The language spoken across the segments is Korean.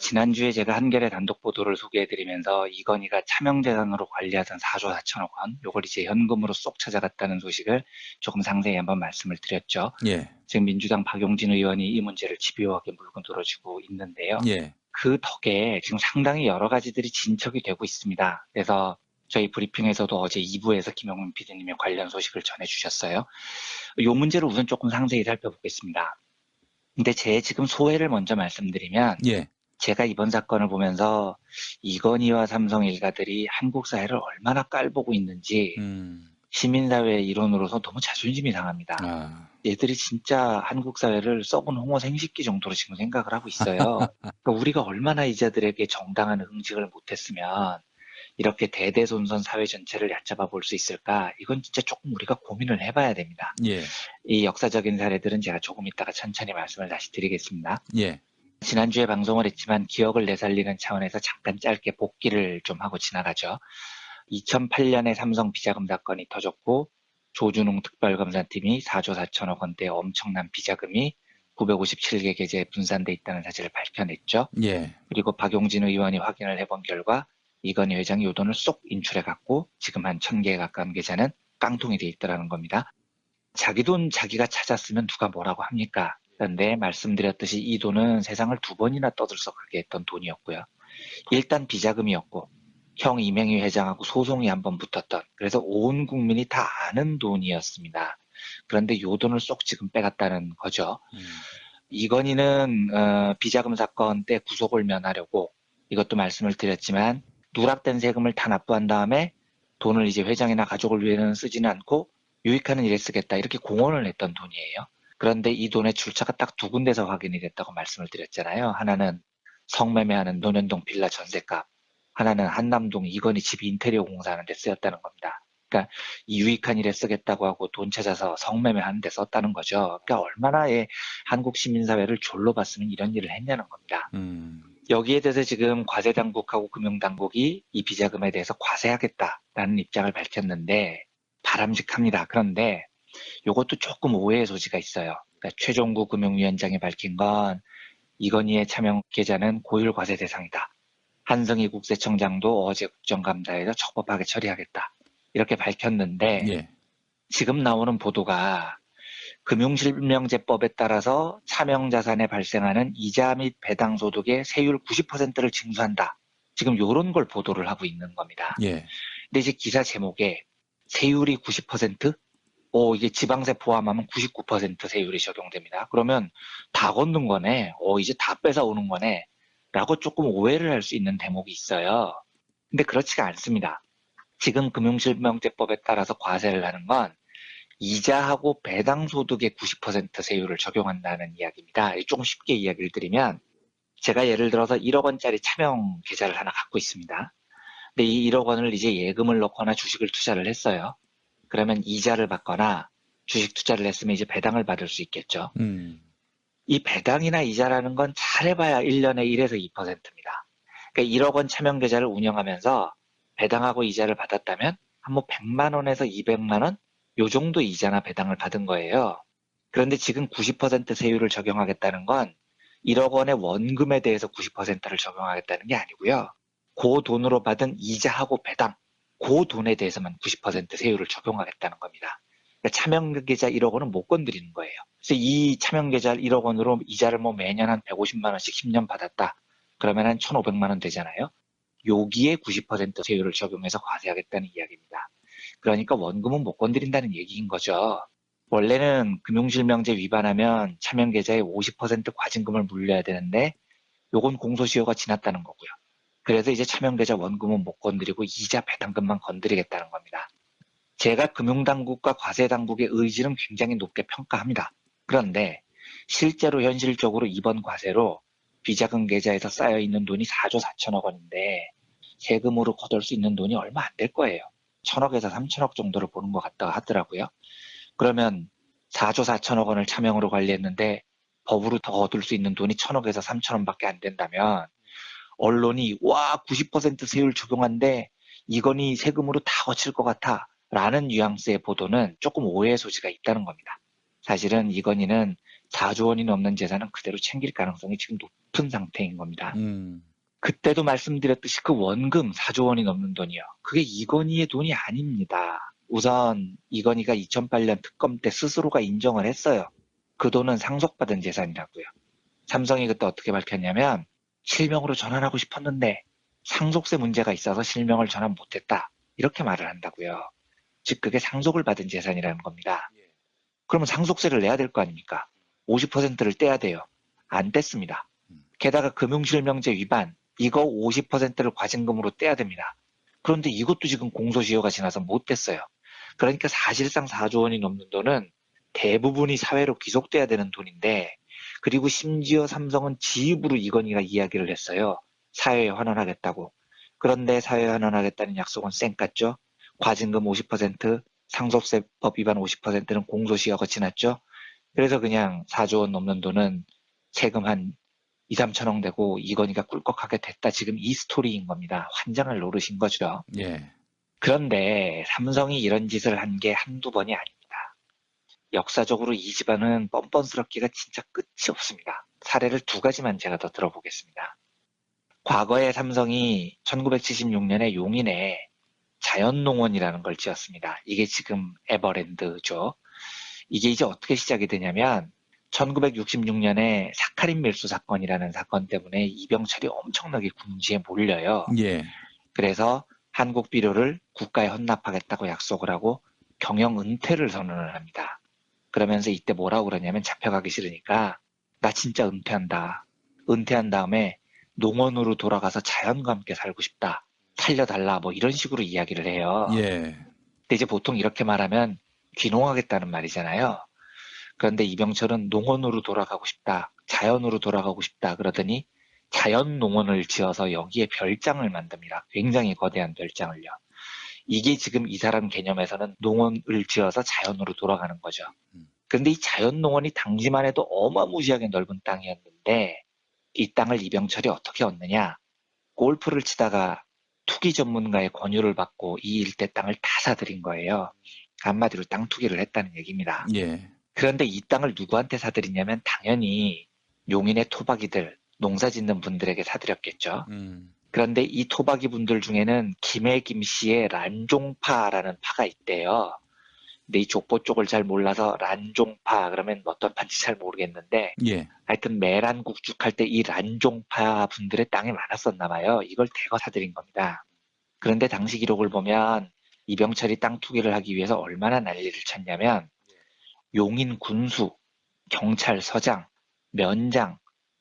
지난주에 제가 한겨레 단독 보도를 소개해드리면서 이건희가 차명재산으로 관리하던 4조 4천억 원, 요걸 이제 현금으로 쏙 찾아갔다는 소식을 조금 상세히 한번 말씀을 드렸죠. 예, 지금 민주당 박용진 의원이 이 문제를 집요하게 물고 늘어지고 있는데요. 예, 그 덕에 지금 상당히 여러 가지들이 진척이 되고 있습니다. 그래서 저희 브리핑에서도 어제 2부에서 김영문 PD님이 관련 소식을 전해주셨어요. 이 문제를 우선 조금 상세히 살펴보겠습니다. 근데 제 지금 소회를 먼저 말씀드리면 예, 제가 이번 사건을 보면서 이건희와 삼성 일가들이 한국 사회를 얼마나 깔보고 있는지 음, 시민사회 일원으로서 너무 자존심이 상합니다. 아, 얘들이 진짜 한국 사회를 썩은 홍어 생식기 정도로 지금 생각을 하고 있어요. 그러니까 우리가 얼마나 이자들에게 정당한 응징을 못했으면 이렇게 대대손손 사회 전체를 얕잡아 볼 수 있을까? 이건 진짜 조금 우리가 고민을 해봐야 됩니다. 예, 이 역사적인 사례들은 제가 조금 이따가 천천히 말씀을 다시 드리겠습니다. 예, 지난주에 방송을 했지만 기억을 되살리는 차원에서 잠깐 짧게 복기를 좀 하고 지나가죠. 2008년에 삼성 비자금 사건이 터졌고 조준웅 특별검사팀이 4조 4천억 원대 엄청난 비자금이 957개 계좌에 분산돼 있다는 사실을 밝혀냈죠. 예, 그리고 박용진 의원이 확인을 해본 결과 이건희 회장이 요 돈을 쏙 인출해갖고 지금 한 1000개에 가까운 계좌는 깡통이 돼 있더라는 겁니다. 자기 돈 자기가 찾았으면 누가 뭐라고 합니까? 그런데 말씀드렸듯이 이 돈은 세상을 두 번이나 떠들썩하게 했던 돈이었고요. 일단 비자금이었고 형 이명희 회장하고 소송이 한번 붙었던, 그래서 온 국민이 다 아는 돈이었습니다. 그런데 요 돈을 쏙 지금 빼갔다는 거죠. 이건희는 비자금 사건 때 구속을 면하려고 이것도 말씀을 드렸지만 누락된 세금을 다 납부한 다음에 돈을 이제 회장이나 가족을 위해서는 쓰지는 않고 유익하는 일에 쓰겠다, 이렇게 공언을 했던 돈이에요. 그런데 이 돈의 출처가 딱 두 군데서 확인이 됐다고 말씀을 드렸잖아요. 하나는 성매매하는 논현동 빌라 전셋값, 하나는 한남동 이건희 집 인테리어 공사하는 데 쓰였다는 겁니다. 그러니까 이 유익한 일에 쓰겠다고 하고 돈 찾아서 성매매하는 데 썼다는 거죠. 그러니까 얼마나 한국 시민사회를 졸로 봤으면 이런 일을 했냐는 겁니다. 음, 여기에 대해서 지금 과세당국하고 금융당국이 이 비자금에 대해서 과세하겠다라는 입장을 밝혔는데 바람직합니다. 그런데 이것도 조금 오해의 소지가 있어요. 그러니까 최종구 금융위원장이 밝힌 건 이건희의 차명 계좌는 고율 과세 대상이다. 한성희 국세청장도 어제 국정감사에서 적법하게 처리하겠다, 이렇게 밝혔는데 예, 지금 나오는 보도가 금융실명제법에 따라서 차명자산에 발생하는 이자 및 배당소득의 세율 90%를 징수한다, 지금 이런 걸 보도를 하고 있는 겁니다. 예, 근데 이제 기사 제목에 세율이 90%? 이게 지방세 포함하면 99% 세율이 적용됩니다. 그러면 다 걷는 거네. 이제 다 뺏어오는 거네. 라고 조금 오해를 할 수 있는 대목이 있어요. 근데 그렇지가 않습니다. 지금 금융실명제법에 따라서 과세를 하는 건 이자하고 배당소득의 90% 세율을 적용한다는 이야기입니다. 조금 쉽게 이야기를 드리면 제가 예를 들어서 1억 원짜리 차명 계좌를 하나 갖고 있습니다. 근데 이 1억 원을 이제 예금을 넣거나 주식을 투자를 했어요. 그러면 이자를 받거나 주식 투자를 했으면 이제 배당을 받을 수 있겠죠. 음, 이 배당이나 이자라는 건 잘해봐야 1년에 1에서 2%입니다. 그러니까 1억 원 차명 계좌를 운영하면서 배당하고 이자를 받았다면 한 뭐 100만 원에서 200만 원? 요 정도 이자나 배당을 받은 거예요. 그런데 지금 90% 세율을 적용하겠다는 건 1억 원의 원금에 대해서 90%를 적용하겠다는 게 아니고요. 그 돈으로 받은 이자하고 배당, 그 돈에 대해서만 90% 세율을 적용하겠다는 겁니다. 그러니까 차명계좌 1억 원은 못 건드리는 거예요. 그래서 이 차명계좌 1억 원으로 이자를 뭐 매년 한 150만 원씩 10년 받았다. 그러면 한 1,500만 원 되잖아요. 여기에 90% 세율을 적용해서 과세하겠다는 이야기입니다. 그러니까 원금은 못 건드린다는 얘기인 거죠. 원래는 금융실명제 위반하면 차명계좌에 50% 과징금을 물려야 되는데 요건 공소시효가 지났다는 거고요. 그래서 이제 차명계좌 원금은 못 건드리고 이자 배당금만 건드리겠다는 겁니다. 제가 금융당국과 과세당국의 의지는 굉장히 높게 평가합니다. 그런데 실제로 현실적으로 이번 과세로 비자금 계좌에서 쌓여있는 돈이 4조 4천억 원인데 세금으로 거둘 수 있는 돈이 얼마 안 될 거예요. 1,000억에서 3천억 정도를 보는 것 같다 하더라고요. 그러면 4조 4천억 원을 차명으로 관리했는데 법으로 더 얻을 수 있는 돈이 1,000억에서 3천원밖에 안 된다면 언론이 와 90% 세율 적용한데 이건희 세금으로 다 거칠 것 같아 라는 뉘앙스의 보도는 조금 오해의 소지가 있다는 겁니다. 사실은 이건희는 4조 원이 넘는 재산은 그대로 챙길 가능성이 지금 높은 상태인 겁니다. 음. 그때도 말씀드렸듯이 그 원금 4조 원이 넘는 돈이요. 그게 이건희의 돈이 아닙니다. 우선 이건희가 2008년 특검 때 스스로가 인정을 했어요. 그 돈은 상속받은 재산이라고요. 삼성이 그때 어떻게 밝혔냐면 실명으로 전환하고 싶었는데 상속세 문제가 있어서 실명을 전환 못했다. 이렇게 말을 한다고요. 즉 그게 상속을 받은 재산이라는 겁니다. 그러면 상속세를 내야 될 거 아닙니까? 50%를 떼야 돼요. 안 뗐습니다. 게다가 금융실명제 위반, 이거 50%를 과징금으로 떼야 됩니다. 그런데 이것도 지금 공소시효가 지나서 못 뗐어요. 그러니까 사실상 4조 원이 넘는 돈은 대부분이 사회로 귀속돼야 되는 돈인데, 그리고 심지어 삼성은 지입으로 이건희가 이야기를 했어요. 사회에 환원하겠다고. 그런데 사회에 환원하겠다는 약속은 쌩깠죠. 과징금 50%, 상속세법 위반 50%는 공소시효가 지났죠. 그래서 그냥 4조 원 넘는 돈은 세금 한 2, 3천억 내고 이건희가 꿀꺽하게 됐다. 지금 이 스토리인 겁니다. 환장을 노르신 거죠. 예. 그런데 삼성이 이런 짓을 한 게 한두 번이 아닙니다. 역사적으로 이 집안은 뻔뻔스럽기가 진짜 끝이 없습니다. 사례를 두 가지만 제가 더 들어보겠습니다. 과거에 삼성이 1976년에 용인에 자연농원이라는 걸 지었습니다. 이게 지금 에버랜드죠. 이게 이제 어떻게 시작이 되냐면 1966년에 사카린 밀수 사건이라는 사건 때문에 이병철이 엄청나게 궁지에 몰려요. 예. 그래서 한국 비료를 국가에 헌납하겠다고 약속을 하고 경영 은퇴를 선언을 합니다. 그러면서 이때 뭐라고 그러냐면 잡혀가기 싫으니까 나 진짜 은퇴한다. 은퇴한 다음에 농원으로 돌아가서 자연과 함께 살고 싶다. 살려달라. 뭐 이런 식으로 이야기를 해요. 예. 근데 이제 보통 이렇게 말하면 귀농하겠다는 말이잖아요. 그런데 이병철은 농원으로 돌아가고 싶다. 자연으로 돌아가고 싶다. 그러더니 자연농원을 지어서 여기에 별장을 만듭니다. 굉장히 거대한 별장을요. 이게 지금 이 사람 개념에서는 농원을 지어서 자연으로 돌아가는 거죠. 그런데 이 자연농원이 당시만 해도 어마무시하게 넓은 땅이었는데 이 땅을 이병철이 어떻게 얻느냐. 골프를 치다가 투기 전문가의 권유를 받고 이 일대 땅을 다 사들인 거예요. 한마디로 땅 투기를 했다는 얘기입니다. 예. 그런데 이 땅을 누구한테 사들이냐면 당연히 용인의 토박이들, 농사 짓는 분들에게 사들였겠죠. 그런데 이 토박이 분들 중에는 김해 김씨의 란종파라는 파가 있대요. 근데 이 족보 쪽을 잘 몰라서 란종파 그러면 어떤 파인지 잘 모르겠는데 예. 하여튼 매란국죽할 때 이 란종파 분들의 땅이 많았었나 봐요. 이걸 대거 사들인 겁니다. 그런데 당시 기록을 보면 이병철이 땅 투기를 하기 위해서 얼마나 난리를 쳤냐면 용인 군수, 경찰서장, 면장,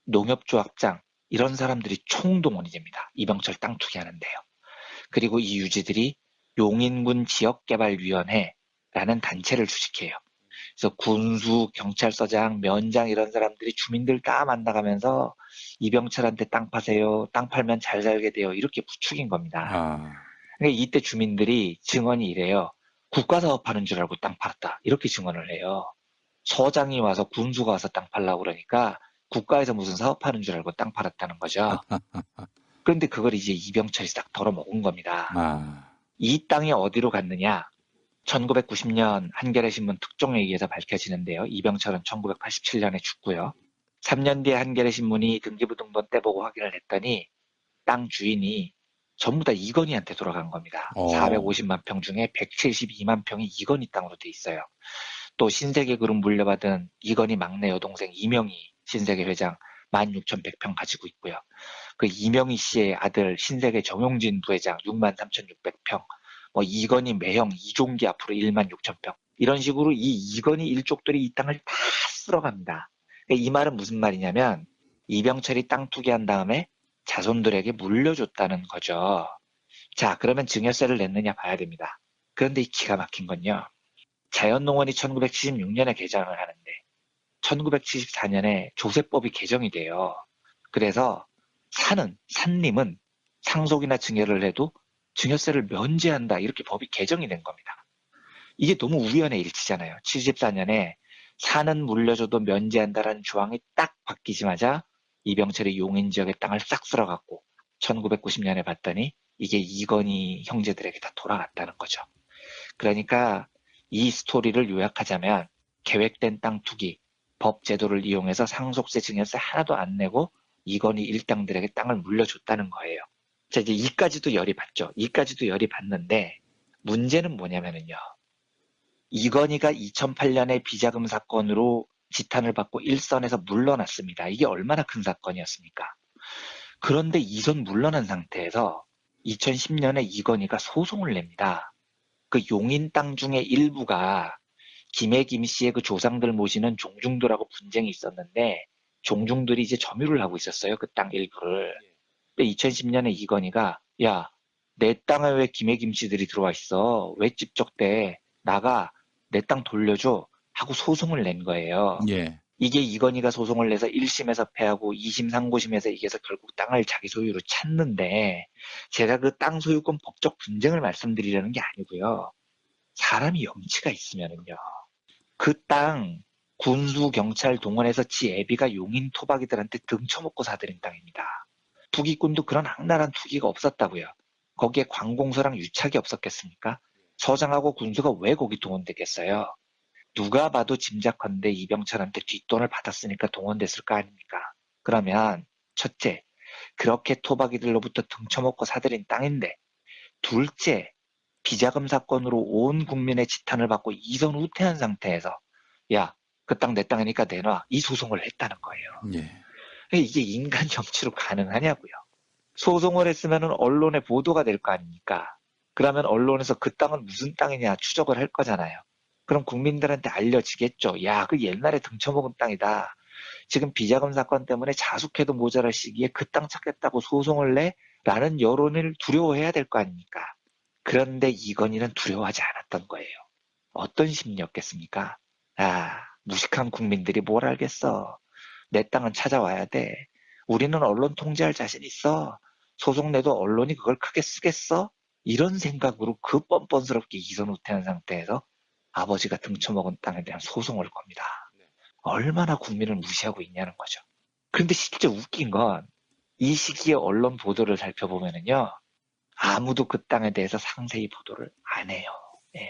농협조합장 이런 사람들이 총동원이 됩니다. 이병철 땅 투기하는데요. 그리고 이 유지들이 용인군 지역개발위원회라는 단체를 주식해요. 그래서 군수, 경찰서장, 면장 이런 사람들이 주민들 다 만나가면서 이병철한테 땅 파세요. 땅 팔면 잘 살게 돼요. 이렇게 부추긴 겁니다. 아. 그러니까 이때 주민들이 증언이 이래요. 국가사업하는 줄 알고 땅 팔았다. 이렇게 증언을 해요. 서장이 와서 군수가 와서 땅 팔라고 그러니까 국가에서 무슨 사업하는 줄 알고 땅 팔았다는 거죠. 그런데 그걸 이제 이병철이 딱 덜어먹은 겁니다. 아. 이 땅이 어디로 갔느냐? 1990년 한겨레 신문 특종에 의해서 밝혀지는데요. 이병철은 1987년에 죽고요. 3년 뒤에 한겨레 신문이 등기부등본 떼보고 확인을 했더니 땅 주인이 전부 다 이건희한테 돌아간 겁니다. 어. 450만 평 중에 172만 평이 이건희 땅으로 돼 있어요. 또 신세계그룹 물려받은 이건희 막내 여동생 이명희 신세계 회장 16,100평 가지고 있고요. 그 이명희 씨의 아들 신세계 정용진 부회장 63,600평, 뭐 이건희 매형 이종기 앞으로 16,000평 이런 식으로 이 이건희 일족들이 이 땅을 다 쓸어갑니다. 이 말은 무슨 말이냐면 이병철이 땅 투기한 다음에 자손들에게 물려줬다는 거죠. 자, 그러면 증여세를 냈느냐 봐야 됩니다. 그런데 이 기가 막힌 건요. 자연농원이 1976년에 개장을 하는데 1974년에 조세법이 개정이 돼요. 그래서 산림은 상속이나 증여를 해도 증여세를 면제한다. 이렇게 법이 개정이 된 겁니다. 이게 너무 우연의 일치잖아요. 74년에 산은 물려줘도 면제한다라는 조항이 딱 바뀌자마자 이병철이 용인 지역의 땅을 싹 쓸어갖고 1990년에 봤더니 이게 이건희 형제들에게 다 돌아갔다는 거죠. 그러니까 이 스토리를 요약하자면 계획된 땅 투기, 법 제도를 이용해서 상속세, 증여세 하나도 안 내고 이건희 일당들에게 땅을 물려줬다는 거예요. 자, 이제 이까지도 열이 받죠. 이까지도 열이 받는데 문제는 뭐냐면은요. 이건희가 2008년에 비자금 사건으로 지탄을 받고 일선에서 물러났습니다. 이게 얼마나 큰 사건이었습니까? 그런데 이선 물러난 상태에서 2010년에 이건희가 소송을 냅니다. 그 용인 땅 중에 일부가 김 씨의 그 조상들 모시는 종중들하고 분쟁이 있었는데 종중들이 이제 점유를 하고 있었어요. 그 땅 일부를. 근데 2010년에 이건희가 야, 내 땅에 왜 김 씨들이 들어와 있어? 왜 집적대? 나가 내 땅 돌려줘 하고 소송을 낸 거예요. 예. 이게 이건희가 소송을 내서 1심에서 패하고 2심 상고심에서 이겨서 결국 땅을 자기 소유로 찾는데 제가 그 땅 소유권 법적 분쟁을 말씀드리려는 게 아니고요. 사람이 염치가 있으면은요. 그 땅 군수 경찰 동원해서 지 애비가 용인 토박이들한테 등쳐먹고 사들인 땅입니다. 투기꾼도 그런 악랄한 투기가 없었다고요. 거기에 관공서랑 유착이 없었겠습니까? 서장하고 군수가 왜 거기 동원됐겠어요? 누가 봐도 짐작컨대 이병철한테 뒷돈을 받았으니까 동원됐을 거 아닙니까? 그러면 첫째, 그렇게 토박이들로부터 등쳐먹고 사들인 땅인데 둘째, 비자금 사건으로 온 국민의 지탄을 받고 이선 후퇴한 상태에서 야, 그 땅 내 땅이니까 내놔 이 소송을 했다는 거예요. 예. 이게 인간 정치로 가능하냐고요. 소송을 했으면 언론에 보도가 될 거 아닙니까? 그러면 언론에서 그 땅은 무슨 땅이냐 추적을 할 거잖아요. 그럼 국민들한테 알려지겠죠. 야, 그 옛날에 등쳐먹은 땅이다. 지금 비자금 사건 때문에 자숙해도 모자랄 시기에 그 땅 찾겠다고 소송을 내? 라는 여론을 두려워해야 될 거 아닙니까? 그런데 이건희는 두려워하지 않았던 거예요. 어떤 심리였겠습니까? 아, 무식한 국민들이 뭘 알겠어. 내 땅은 찾아와야 돼. 우리는 언론 통제할 자신 있어. 소송 내도 언론이 그걸 크게 쓰겠어? 이런 생각으로 그 뻔뻔스럽게 이선 후퇴한 상태에서 아버지가 등쳐먹은 땅에 대한 소송을 겁니다. 얼마나 국민을 무시하고 있냐는 거죠. 그런데 실제 웃긴 건 이 시기에 언론 보도를 살펴보면은요. 아무도 그 땅에 대해서 상세히 보도를 안 해요. 예.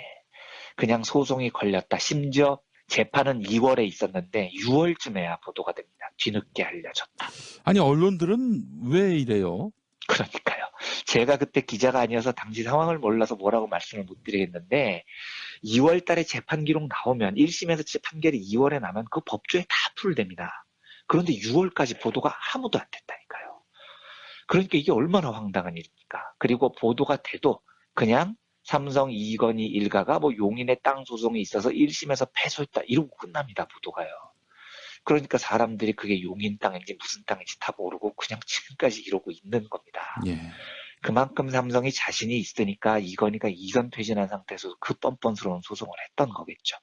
그냥 소송이 걸렸다. 심지어 재판은 2월에 있었는데 6월쯤에야 보도가 됩니다. 뒤늦게 알려졌다. 아니, 언론들은 왜 이래요? 그러니까요. 제가 그때 기자가 아니어서 당시 상황을 몰라서 뭐라고 말씀을 못 드리겠는데 2월 달에 재판 기록 나오면 1심에서 판결이 2월에 나면 그 법조에 다 풀됩니다. 그런데 6월까지 보도가 아무도 안 됐다니까요. 그러니까 이게 얼마나 황당한 일입니까? 그리고 보도가 돼도 그냥 삼성 이건희 일가가 뭐 용인의 땅 소송이 있어서 1심에서 패소했다 이러고 끝납니다. 보도가요. 그러니까 사람들이 그게 용인 땅인지 무슨 땅인지 다 모르고 그냥 지금까지 이러고 있는 겁니다. 예. 그만큼 삼성이 자신이 있으니까 이건희가 이선 퇴진한 상태에서 그 뻔뻔스러운 소송을 했던 거겠죠.